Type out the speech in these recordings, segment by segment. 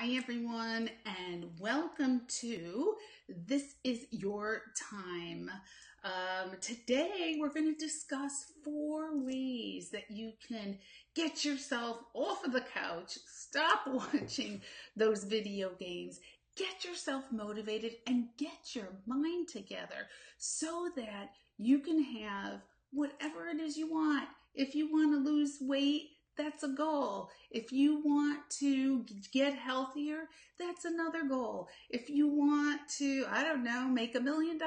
Hi, everyone, and welcome to This Is Your Time. Today, we're going to discuss 4 ways that you can get yourself off of the couch, stop watching those video games, get yourself motivated, and get your mind together so that you can have whatever it is you want. If you want to lose weight, that's a goal. If you want to get healthier, that's another goal. If you want to, I don't know, make $1 million,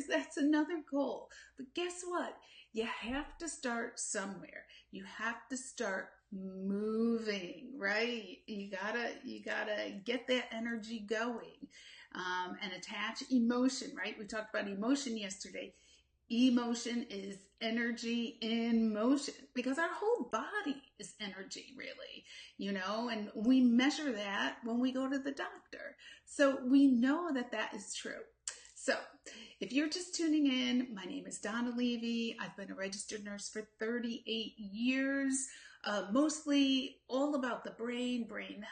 that's another goal. But guess what? You have to start somewhere. You have to start moving, right? You gotta get that energy going, and attach emotion, right? We talked about emotion yesterday. Emotion is energy in motion because our whole body is energy, really, and we measure that when we go to the doctor. So we know that that is true. So if you're just tuning in, my name is Donna Levy. I've been a registered nurse for 38 years, mostly all about the brain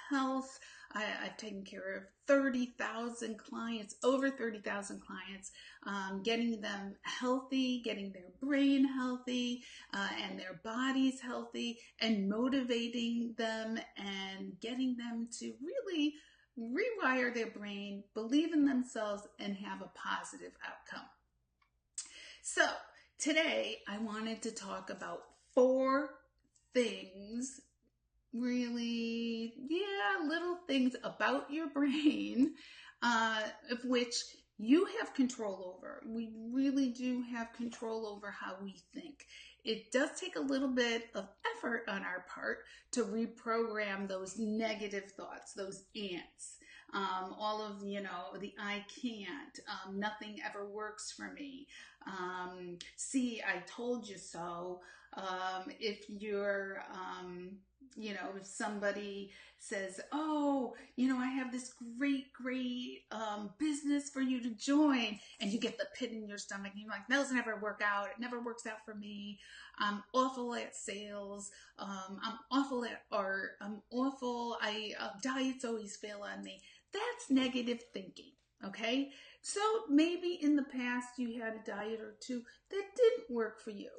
health. I've taken care of 30,000 clients, over 30,000 clients, getting them healthy, getting their brain healthy, and their bodies healthy, and motivating them and getting them to really rewire their brain, believe in themselves, and have a positive outcome. So today I wanted to talk about 4 things, really, little things about your brain, of which you have control over. We really do have control over how we think. It does take a little bit of effort on our part to reprogram those negative thoughts, those ants. All of, the I can't, nothing ever works for me. See, I told you so. If you're, if somebody says, oh, I have this great business for you to join, and you get the pit in your stomach, and you're like, that'll never work out. It never works out for me. I'm awful at sales. I'm awful at art. I'm awful. Diets always fail on me. That's negative thinking. Okay. So maybe in the past you had a diet or two that didn't work for you.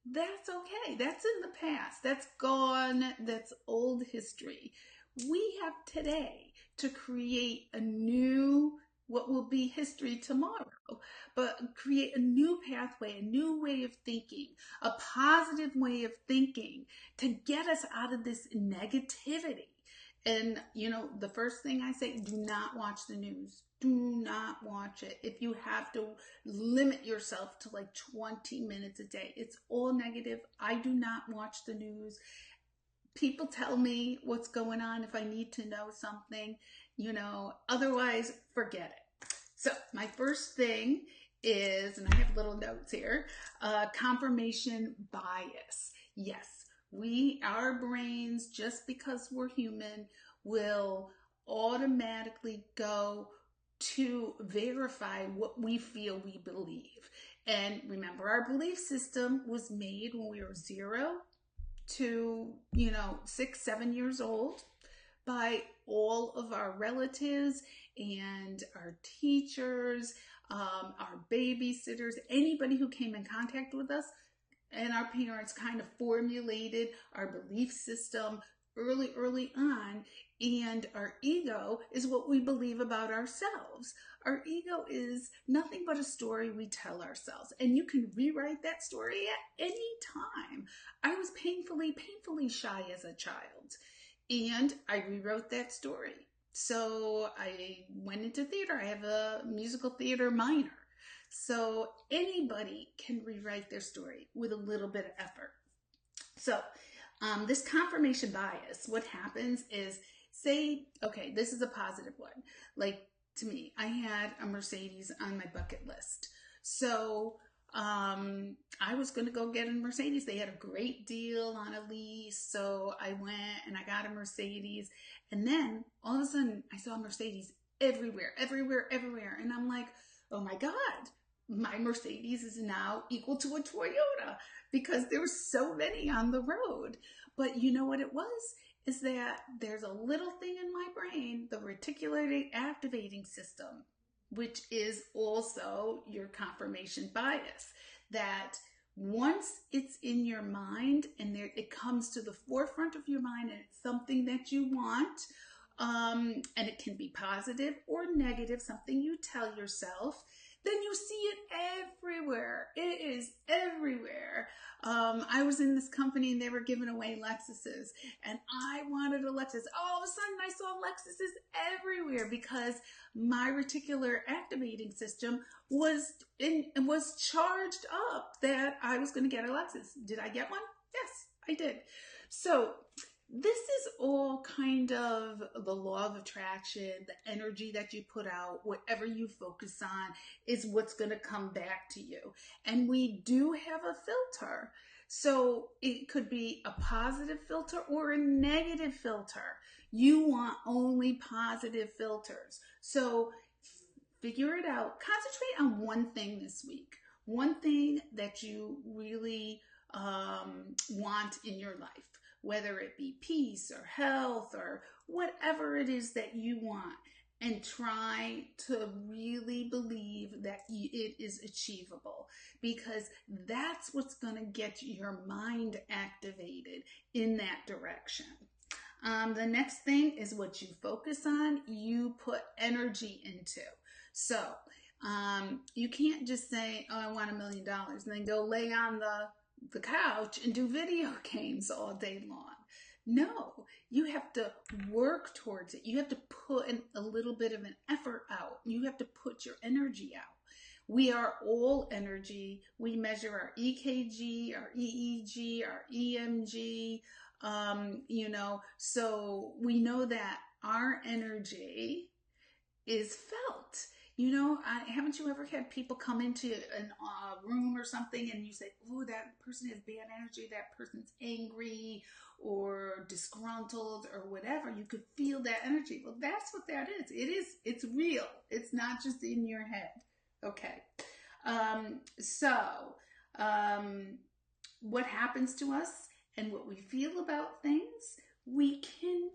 That's okay. That's in the past. That's gone. That's old history. We have today to create a new, what will be history tomorrow, but create a new pathway, a new way of thinking, a positive way of thinking to get us out of this negativity. And, the first thing I say, do not watch the news. Do not watch it. If you have to, limit yourself to like 20 minutes a day. It's all negative. I do not watch the news. People tell me what's going on if I need to know something, otherwise forget it. So my first thing is, and I have little notes here, confirmation bias. Yes, our brains, just because we're human, will automatically go to verify what we feel we believe. And remember, our belief system was made when we were 0 to, 6, 7 years old by all of our relatives and our teachers, our babysitters, anybody who came in contact with us. And our parents kind of formulated our belief system early on. And our ego is what we believe about ourselves. Our ego is nothing but a story we tell ourselves. And you can rewrite that story at any time. I was painfully shy as a child, and I rewrote that story. So I went into theater. I have a musical theater minor. So anybody can rewrite their story with a little bit of effort. So this confirmation bias, what happens is, say, okay, this is a positive one. Like, to me, I had a Mercedes on my bucket list. So I was going to go get a Mercedes. They had a great deal on a lease. So I went and I got a Mercedes. And then all of a sudden I saw Mercedes everywhere. And I'm like, oh my God, my Mercedes is now equal to a Toyota because there were so many on the road. But you know what it was? is that there's a little thing in my brain, the reticular activating system, which is also your confirmation bias, that once it's in your mind and it comes to the forefront of your mind and it's something that you want, and it can be positive or negative, something you tell yourself, then you see it everywhere. It is everywhere. I was in this company and they were giving away Lexuses, and I wanted a Lexus. All of a sudden I saw Lexuses everywhere because my reticular activating system was charged up that I was going to get a Lexus. Did I get one? Yes, I did. So this is all kind of the law of attraction, the energy that you put out, whatever you focus on is what's going to come back to you. And we do have a filter. So it could be a positive filter or a negative filter. You want only positive filters. So figure it out. Concentrate on one thing this week. One thing that you really want in your life. Whether it be peace or health or whatever it is that you want, and try to really believe that it is achievable, because that's what's going to get your mind activated in that direction. The next thing is what you focus on, you put energy into. So you can't just say, oh, I want $1 million, and then go lay on the couch and do video games all day long. No, you have to work towards it. You have to put in a little bit of an effort out. You have to put your energy out. We are all energy. We measure our EKG, our EEG, our EMG, so we know that our energy is felt. Haven't you ever had people come into a room or something and you say, oh, that person has bad energy, that person's angry or disgruntled or whatever. You could feel that energy. Well, that's what that is. It's real. It's not just in your head. Okay. What happens to us and what we feel about things, we can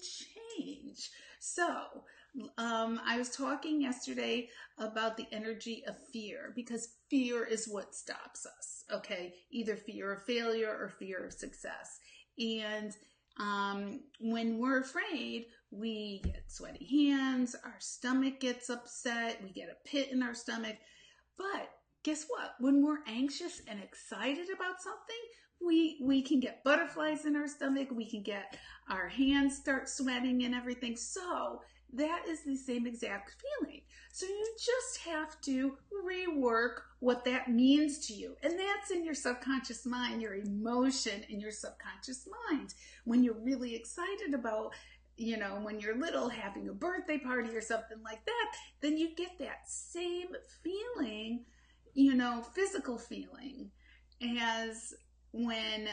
change. So, I was talking yesterday about the energy of fear, because fear is what stops us, okay? Either fear of failure or fear of success. And when we're afraid, we get sweaty hands, our stomach gets upset, we get a pit in our stomach. But guess what? When we're anxious and excited about something, we can get butterflies in our stomach, we can get our hands start sweating and everything. So that is the same exact feeling. So you just have to rework what that means to you. And that's in your subconscious mind, your emotion in your subconscious mind. When you're really excited about, when you're little, having a birthday party or something like that, then you get that same feeling, physical feeling, as when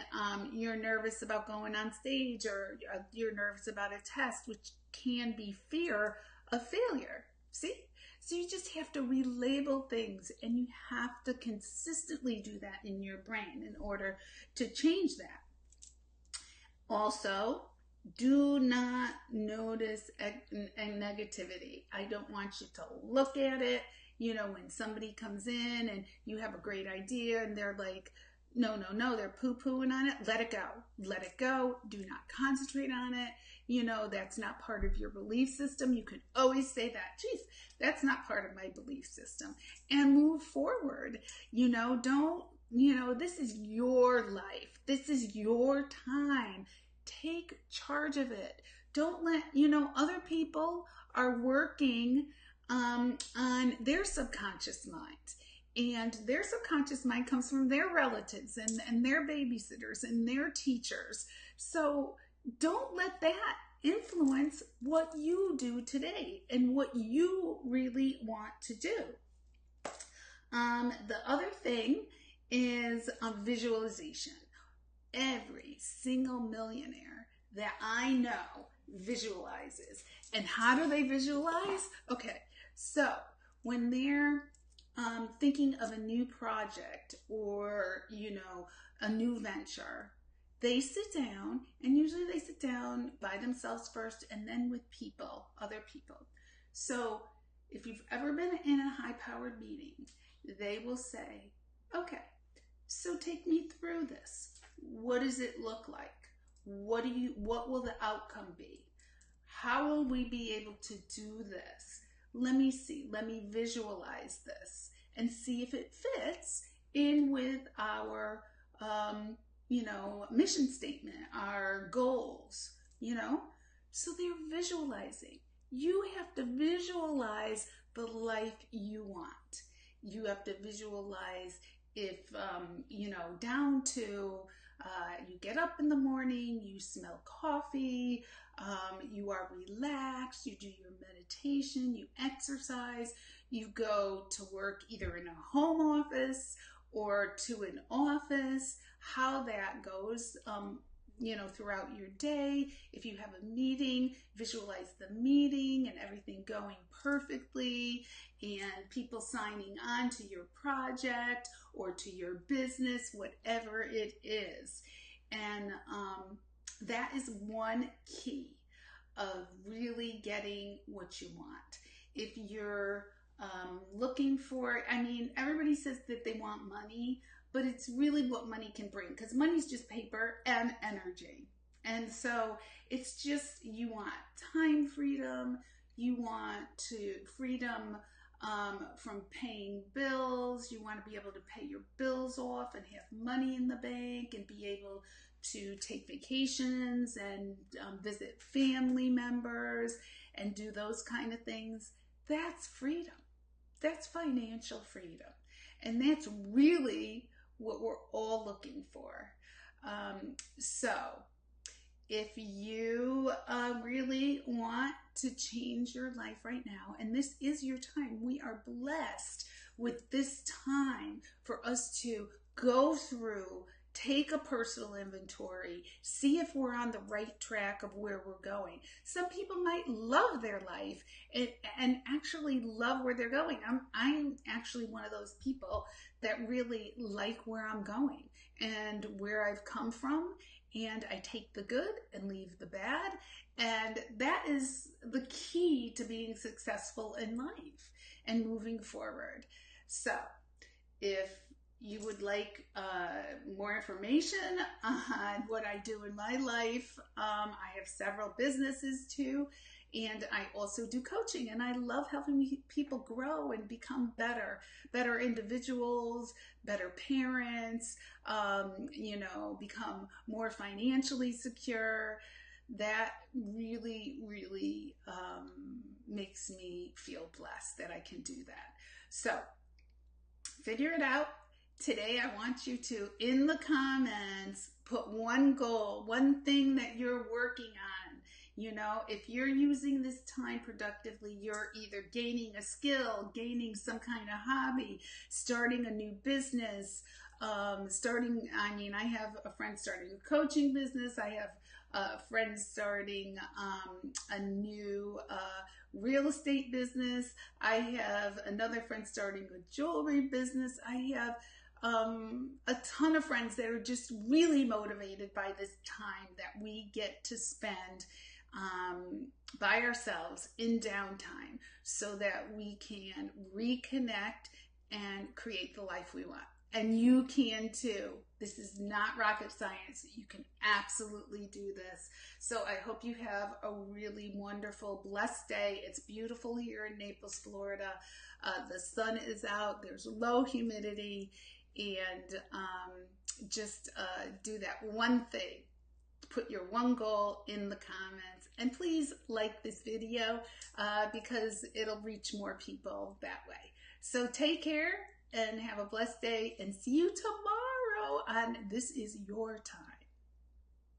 you're nervous about going on stage, or you're nervous about a test, which can be fear of failure. See? So you just have to relabel things, and you have to consistently do that in your brain in order to change that. Also, do not notice a negativity. I don't want you to look at it. When somebody comes in and you have a great idea and they're like, no, they're poo-pooing on it. Let it go. Let it go. Do not concentrate on it. That's not part of your belief system. You can always say that, geez, that's not part of my belief system, and move forward. This is your life. This is your time. Take charge of it. Don't let, other people are working on their subconscious minds. And their subconscious mind comes from their relatives and their babysitters and their teachers. So don't let that influence what you do today and what you really want to do. The other thing is visualization. Every single millionaire that I know visualizes. And how do they visualize? Okay, so when they're thinking of a new project or, a new venture, they sit down, and usually they sit down by themselves first and then with people, other people. So if you've ever been in a high-powered meeting, they will say, okay, so take me through this. What does it look like? What will the outcome be? How will we be able to do this? Let me see, let me visualize this and see if it fits in with our, mission statement, our goals, So they're visualizing. You have to visualize the life you want. You have to visualize if, down to you get up in the morning, you smell coffee, you are relaxed, you do your meditation, you exercise, you go to work either in a home office or to an office, how that goes, throughout your day. If you have a meeting, visualize the meeting and everything going perfectly and people signing on to your project or to your business, whatever it is. And that is one key of really getting what you want. If you're looking for, everybody says that they want money, but it's really what money can bring, because money's just paper and energy. And so it's just, you want time freedom, you want freedom from paying bills, you want to be able to pay your bills off and have money in the bank and be able to take vacations and visit family members and do those kind of things. That's freedom. That's financial freedom. And that's really what we're all looking for. So if you really want to change your life right now, and this is your time, we are blessed with this time for us to go through, take a personal inventory, see if we're on the right track of where we're going. Some people might love their life and actually love where they're going. I'm actually one of those people that really like where I'm going and where I've come from, and I take the good and leave the bad, and that is the key to being successful in life and moving forward. So if you would like more information on what I do in my life, I have several businesses too, and I also do coaching, and I love helping people grow and become better individuals, better parents, become more financially secure. That really, really makes me feel blessed that I can do that. So figure it out. Today, I want you to, in the comments, put one goal, one thing that you're working on. If you're using this time productively, you're either gaining a skill, gaining some kind of hobby, starting a new business, I have a friend starting a coaching business. I have friends starting a new real estate business. I have another friend starting a jewelry business. I have a ton of friends that are just really motivated by this time that we get to spend by ourselves in downtime so that we can reconnect and create the life we want. And you can too. This is not rocket science. You can absolutely do this. So I hope you have a really wonderful, blessed day. It's beautiful here in Naples, Florida. The sun is out. There's low humidity. And just do that one thing. Put your one goal in the comments. And please like this video because it'll reach more people that way. So take care and have a blessed day, and see you tomorrow on This Is Your Time.